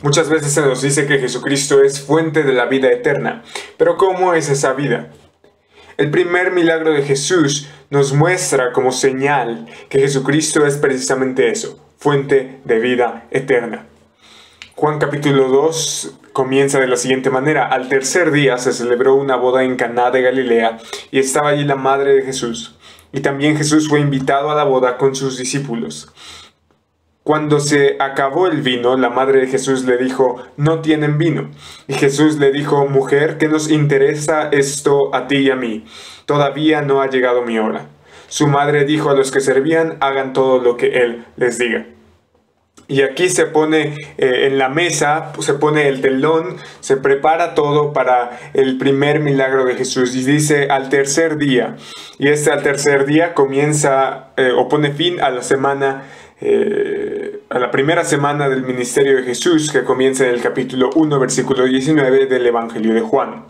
Muchas veces se nos dice que Jesucristo es fuente de la vida eterna, pero ¿cómo es esa vida? El primer milagro de Jesús nos muestra como señal que Jesucristo es precisamente eso, fuente de vida eterna. Juan capítulo 2 comienza de la siguiente manera: al tercer día se celebró una boda en Caná de Galilea y estaba allí la madre de Jesús. Y también Jesús fue invitado a la boda con sus discípulos. Cuando se acabó el vino, la madre de Jesús le dijo: no tienen vino. Y Jesús le dijo: mujer, ¿qué nos interesa esto a ti y a mí? Todavía no ha llegado mi hora. Su madre dijo a los que servían: hagan todo lo que él les diga. Y aquí se pone en la mesa, se pone el telón, se prepara todo para el primer milagro de Jesús. Y dice al tercer día. Y al tercer día comienza o pone fin a la semana, a la primera semana del ministerio de Jesús, que comienza en el capítulo 1, versículo 19 del Evangelio de Juan.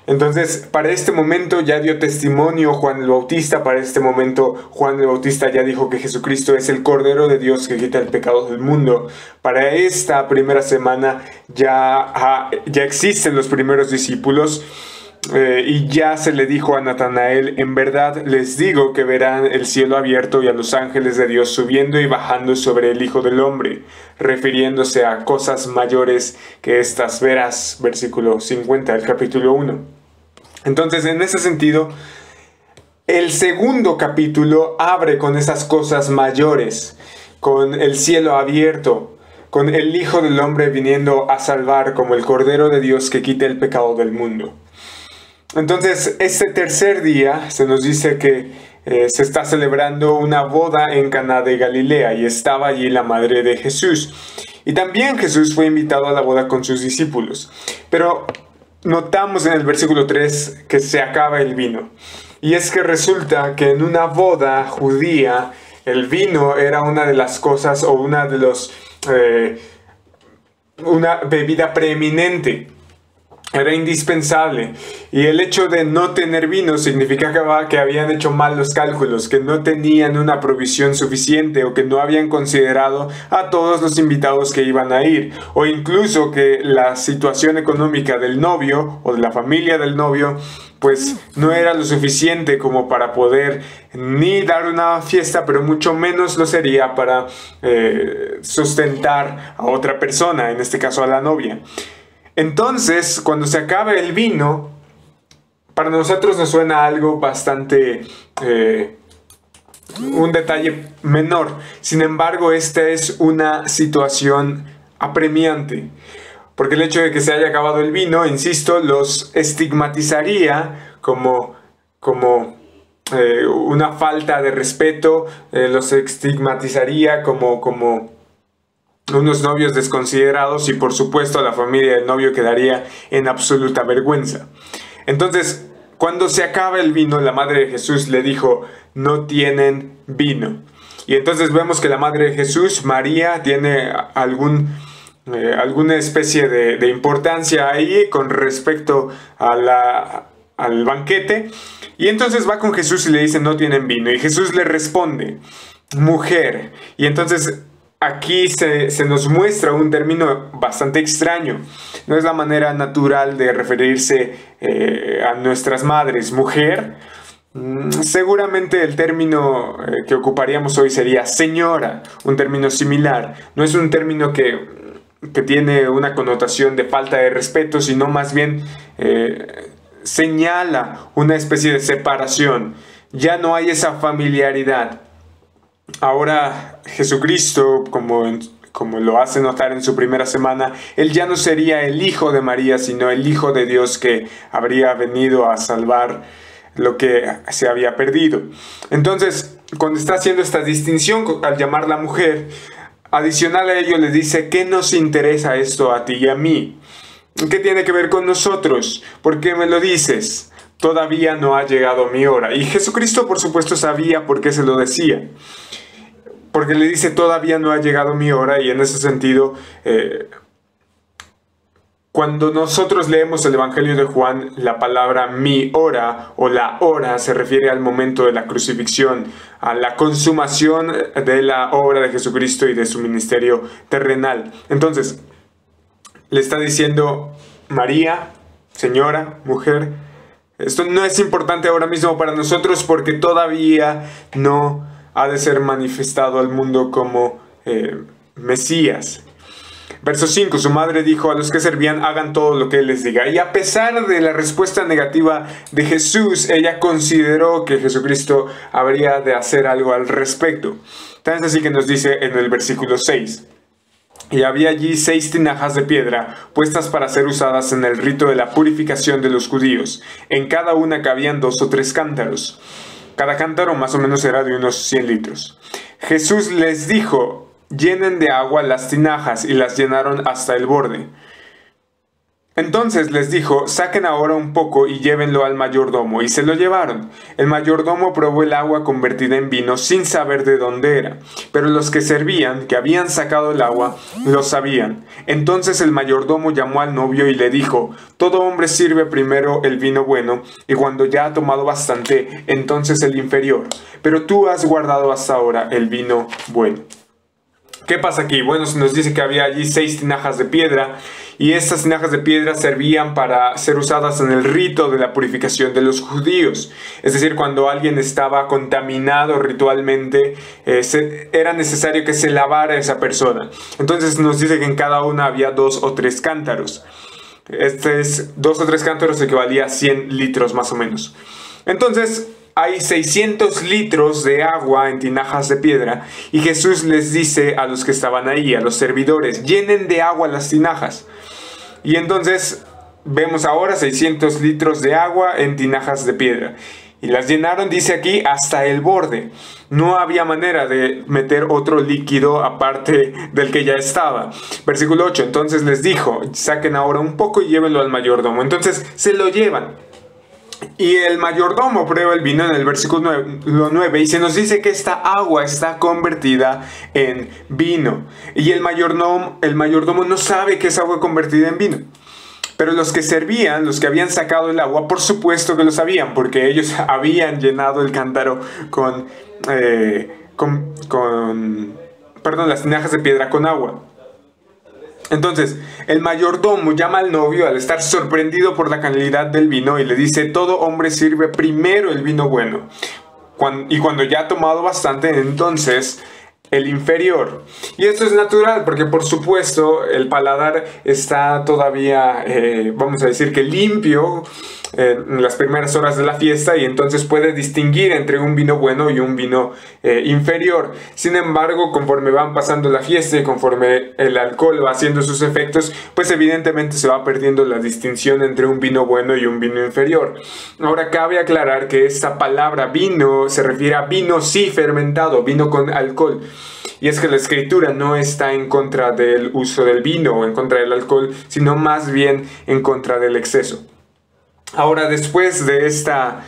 Entonces, para este momento ya dio testimonio Juan el Bautista. Para este momento Juan el Bautista ya dijo que Jesucristo es el Cordero de Dios que quita el pecado del mundo. Para esta primera semana ya existen los primeros discípulos. Y ya se le dijo a Natanael: en verdad les digo que verán el cielo abierto y a los ángeles de Dios subiendo y bajando sobre el Hijo del Hombre, refiriéndose a cosas mayores que estas verás. Versículo 50 del capítulo 1. Entonces, en ese sentido, el segundo capítulo abre con esas cosas mayores, con el cielo abierto, con el Hijo del Hombre viniendo a salvar como el Cordero de Dios que quita el pecado del mundo. Entonces, este tercer día se nos dice que se está celebrando una boda en Caná de Galilea y estaba allí la madre de Jesús. Y también Jesús fue invitado a la boda con sus discípulos. Pero notamos en el versículo 3 que se acaba el vino. Y es que resulta que en una boda judía el vino era una de las cosas o una bebida preeminente. Era indispensable, y el hecho de no tener vino significaba que habían hecho mal los cálculos, que no tenían una provisión suficiente o que no habían considerado a todos los invitados que iban a ir, o incluso que la situación económica del novio o de la familia del novio pues no era lo suficiente como para poder ni dar una fiesta, pero mucho menos lo sería para sustentar a otra persona, en este caso a la novia. Entonces, cuando se acabe el vino, para nosotros nos suena algo bastante, un detalle menor. Sin embargo, esta es una situación apremiante, porque el hecho de que se haya acabado el vino, insisto, los estigmatizaría como una falta de respeto, los estigmatizaría como unos novios desconsiderados, y por supuesto la familia del novio quedaría en absoluta vergüenza. Entonces, cuando se acaba el vino, la madre de Jesús le dijo: no tienen vino. Y entonces vemos que la madre de Jesús, María, tiene alguna especie de importancia ahí con respecto al banquete. Y entonces va con Jesús y le dice: no tienen vino. Y Jesús le responde: mujer. Y entonces aquí se nos muestra un término bastante extraño. No es la manera natural de referirse a nuestras madres. Mujer, seguramente el término que ocuparíamos hoy sería señora, un término similar. No es un término que tiene una connotación de falta de respeto, sino más bien señala una especie de separación. Ya no hay esa familiaridad. Ahora Jesucristo, como lo hace notar en su primera semana, Él ya no sería el hijo de María, sino el Hijo de Dios que habría venido a salvar lo que se había perdido. Entonces, cuando está haciendo esta distinción al llamarla mujer, adicional a ello le dice: ¿qué nos interesa esto a ti y a mí? ¿Qué tiene que ver con nosotros? ¿Por qué me lo dices? Todavía no ha llegado mi hora. Y Jesucristo, por supuesto, sabía por qué se lo decía. Porque le dice: todavía no ha llegado mi hora. Y en ese sentido, cuando nosotros leemos el Evangelio de Juan, la palabra mi hora o la hora se refiere al momento de la crucifixión, a la consumación de la obra de Jesucristo y de su ministerio terrenal. Entonces, le está diciendo: María, señora, mujer, esto no es importante ahora mismo para nosotros porque todavía no ha de ser manifestado al mundo como Mesías. Verso 5, su madre dijo a los que servían: hagan todo lo que él les diga. Y a pesar de la respuesta negativa de Jesús, ella consideró que Jesucristo habría de hacer algo al respecto. Tan es así que nos dice en el versículo 6: y había allí 6 tinajas de piedra, puestas para ser usadas en el rito de la purificación de los judíos. En cada una cabían 2 o 3 cántaros. Cada cántaro más o menos era de unos 100 litros. Jesús les dijo: llenen de agua las tinajas, y las llenaron hasta el borde. Entonces les dijo: saquen ahora un poco y llévenlo al mayordomo, y se lo llevaron. El mayordomo probó el agua convertida en vino sin saber de dónde era, pero los que servían, que habían sacado el agua, lo sabían. Entonces el mayordomo llamó al novio y le dijo: todo hombre sirve primero el vino bueno, y cuando ya ha tomado bastante, entonces el inferior, pero tú has guardado hasta ahora el vino bueno. ¿Qué pasa aquí? Bueno, se nos dice que había allí 6 tinajas de piedra, y estas tinajas de piedra servían para ser usadas en el rito de la purificación de los judíos. Es decir, cuando alguien estaba contaminado ritualmente, era necesario que se lavara a esa persona. Entonces nos dice que en cada una había 2 o 3 cántaros. 2 o 3 cántaros equivalía a 100 litros más o menos. Entonces hay 600 litros de agua en tinajas de piedra, y Jesús les dice a los que estaban ahí, a los servidores: llenen de agua las tinajas. Y entonces vemos ahora 600 litros de agua en tinajas de piedra. Y las llenaron, dice aquí, hasta el borde. No había manera de meter otro líquido aparte del que ya estaba. Versículo 8, entonces les dijo: saquen ahora un poco y llévenlo al mayordomo. Entonces se lo llevan. Y el mayordomo prueba el vino en el versículo 9, y se nos dice que esta agua está convertida en vino. Y el mayordomo no sabe que es agua convertida en vino. Pero los que servían, los que habían sacado el agua, por supuesto que lo sabían, porque ellos habían llenado el cántaro las tinajas de piedra con agua. Entonces, el mayordomo llama al novio al estar sorprendido por la calidad del vino y le dice: todo hombre sirve primero el vino bueno, y cuando ya ha tomado bastante, entonces el inferior. Y esto es natural porque, por supuesto, el paladar está todavía, vamos a decir que limpio en las primeras horas de la fiesta, y entonces puede distinguir entre un vino bueno y un vino inferior. Sin embargo, conforme van pasando la fiesta y conforme el alcohol va haciendo sus efectos, pues evidentemente se va perdiendo la distinción entre un vino bueno y un vino inferior. Ahora, cabe aclarar que esta palabra vino se refiere a vino sí fermentado, vino con alcohol. Y es que la Escritura no está en contra del uso del vino o en contra del alcohol, sino más bien en contra del exceso. Ahora, después de esta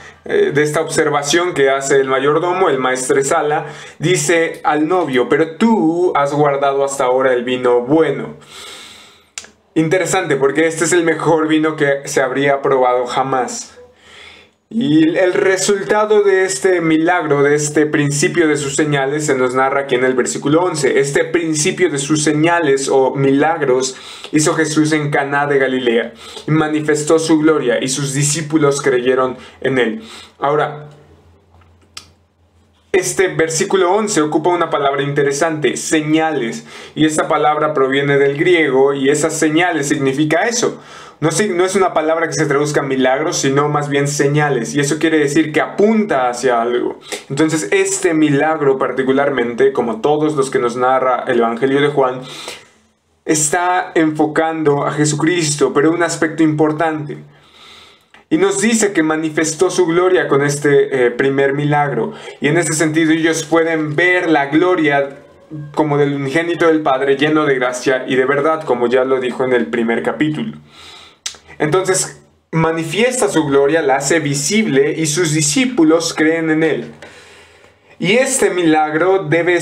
observación que hace el mayordomo, el maestresala dice al novio: pero tú has guardado hasta ahora el vino bueno. Interesante, porque este es el mejor vino que se habría probado jamás. Y el resultado de este milagro, de este principio de sus señales, se nos narra aquí en el versículo 11. Este principio de sus señales o milagros hizo Jesús en Caná de Galilea y manifestó su gloria, y sus discípulos creyeron en él. Ahora, este versículo 11 ocupa una palabra interesante: señales. Y esa palabra proviene del griego, y esas señales significa eso. No es una palabra que se traduzca milagros, sino más bien señales. Y eso quiere decir que apunta hacia algo. Entonces, este milagro particularmente, como todos los que nos narra el Evangelio de Juan, está enfocando a Jesucristo, pero un aspecto importante. Y nos dice que manifestó su gloria con este primer milagro. Y en ese sentido ellos pueden ver la gloria como del unigénito del Padre, lleno de gracia y de verdad, como ya lo dijo en el primer capítulo. Entonces manifiesta su gloria, la hace visible, y sus discípulos creen en él. Y este milagro debe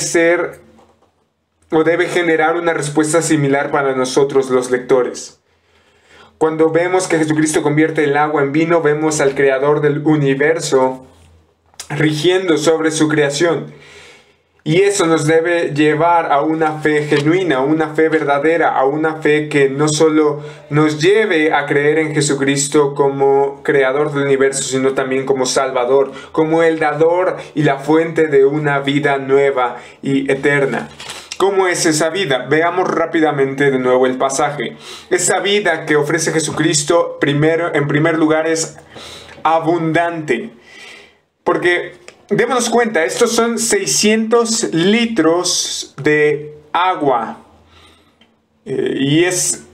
generar una respuesta similar para nosotros los lectores. Cuando vemos que Jesucristo convierte el agua en vino, vemos al Creador del universo rigiendo sobre su creación. Y eso nos debe llevar a una fe genuina, a una fe verdadera, a una fe que no solo nos lleve a creer en Jesucristo como creador del universo, sino también como Salvador, como el dador y la fuente de una vida nueva y eterna. ¿Cómo es esa vida? Veamos rápidamente de nuevo el pasaje. Esa vida que ofrece Jesucristo, en primer lugar, es abundante. Porque démonos cuenta, estos son 600 litros de agua. Y es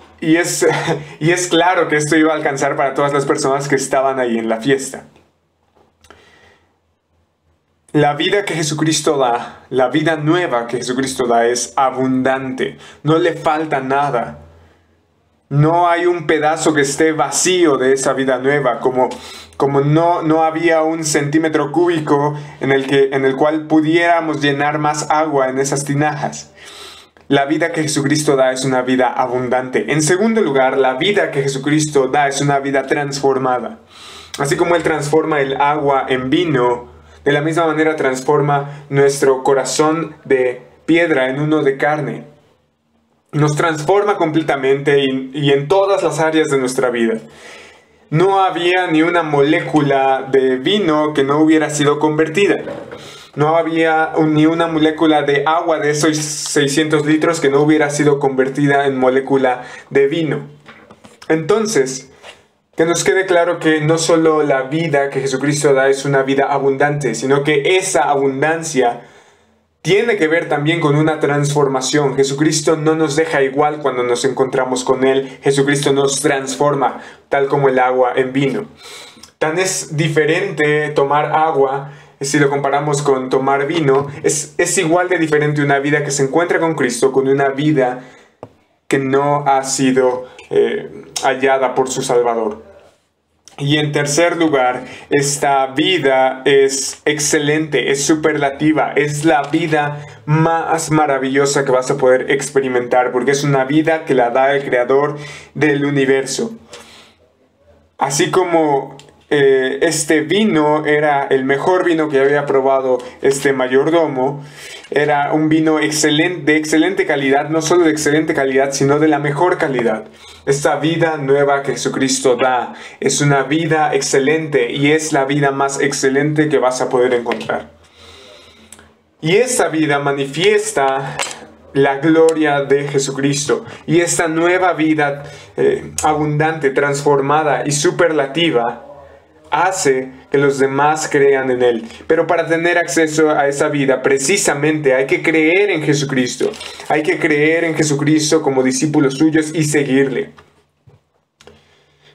claro que esto iba a alcanzar para todas las personas que estaban ahí en la fiesta. La vida que Jesucristo da, la vida nueva que Jesucristo da es abundante. No le falta nada. No hay un pedazo que esté vacío de esa vida nueva, como no había un centímetro cúbico en el cual pudiéramos llenar más agua en esas tinajas. La vida que Jesucristo da es una vida abundante. En segundo lugar, la vida que Jesucristo da es una vida transformada. Así como Él transforma el agua en vino, de la misma manera transforma nuestro corazón de piedra en uno de carne. Nos transforma completamente y en todas las áreas de nuestra vida. No había ni una molécula de vino que no hubiera sido convertida. No había ni una molécula de agua de esos 600 litros que no hubiera sido convertida en molécula de vino. Entonces, que nos quede claro que no solo la vida que Jesucristo da es una vida abundante, sino que esa abundancia tiene que ver también con una transformación. Jesucristo no nos deja igual cuando nos encontramos con Él. Jesucristo nos transforma, tal como el agua en vino. Tan es diferente tomar agua, si lo comparamos con tomar vino, es igual de diferente una vida que se encuentra con Cristo con una vida que no ha sido hallada por su Salvador. Y en tercer lugar, esta vida es excelente, es superlativa, es la vida más maravillosa que vas a poder experimentar, porque es una vida que la da el Creador del universo. Así como este vino era el mejor vino que había probado este mayordomo, era un vino de excelente calidad, no solo de excelente calidad, sino de la mejor calidad. Esta vida nueva que Jesucristo da es una vida excelente y es la vida más excelente que vas a poder encontrar. Y esta vida manifiesta la gloria de Jesucristo. Y esta nueva vida abundante, transformada y superlativa hace que los demás crean en Él. Pero para tener acceso a esa vida, precisamente hay que creer en Jesucristo. Hay que creer en Jesucristo como discípulos suyos y seguirle.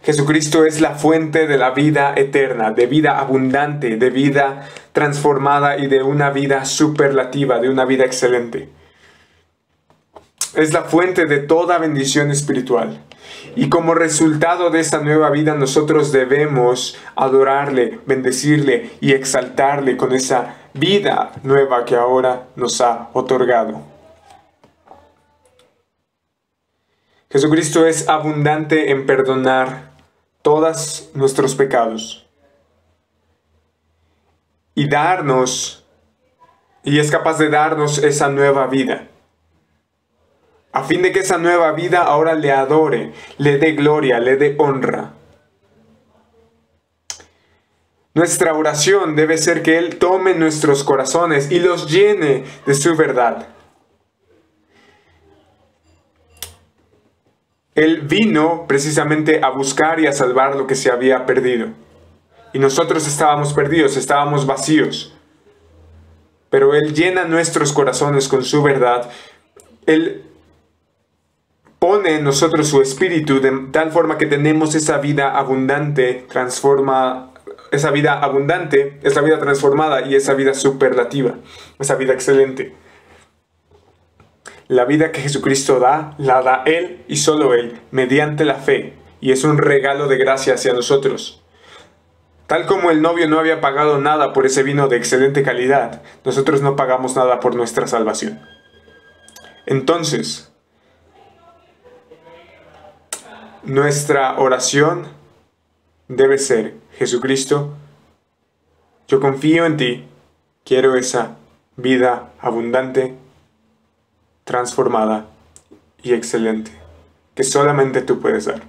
Jesucristo es la fuente de la vida eterna, de vida abundante, de vida transformada y de una vida superlativa, de una vida excelente. Es la fuente de toda bendición espiritual. Y como resultado de esa nueva vida, nosotros debemos adorarle, bendecirle y exaltarle con esa vida nueva que ahora nos ha otorgado. Jesucristo es abundante en perdonar todos nuestros pecados y es capaz de darnos esa nueva vida, a fin de que esa nueva vida ahora le adore, le dé gloria, le dé honra. Nuestra oración debe ser que Él tome nuestros corazones y los llene de su verdad. Él vino precisamente a buscar y a salvar lo que se había perdido. Y nosotros estábamos perdidos, estábamos vacíos. Pero Él llena nuestros corazones con su verdad. Él pone en nosotros su espíritu de tal forma que tenemos esa vida abundante, esa vida transformada y esa vida superlativa, esa vida excelente. La vida que Jesucristo da, la da Él y solo Él, mediante la fe, y es un regalo de gracia hacia nosotros. Tal como el novio no había pagado nada por ese vino de excelente calidad, nosotros no pagamos nada por nuestra salvación. Entonces, nuestra oración debe ser: Jesucristo, yo confío en ti, quiero esa vida abundante, transformada y excelente, que solamente tú puedes dar.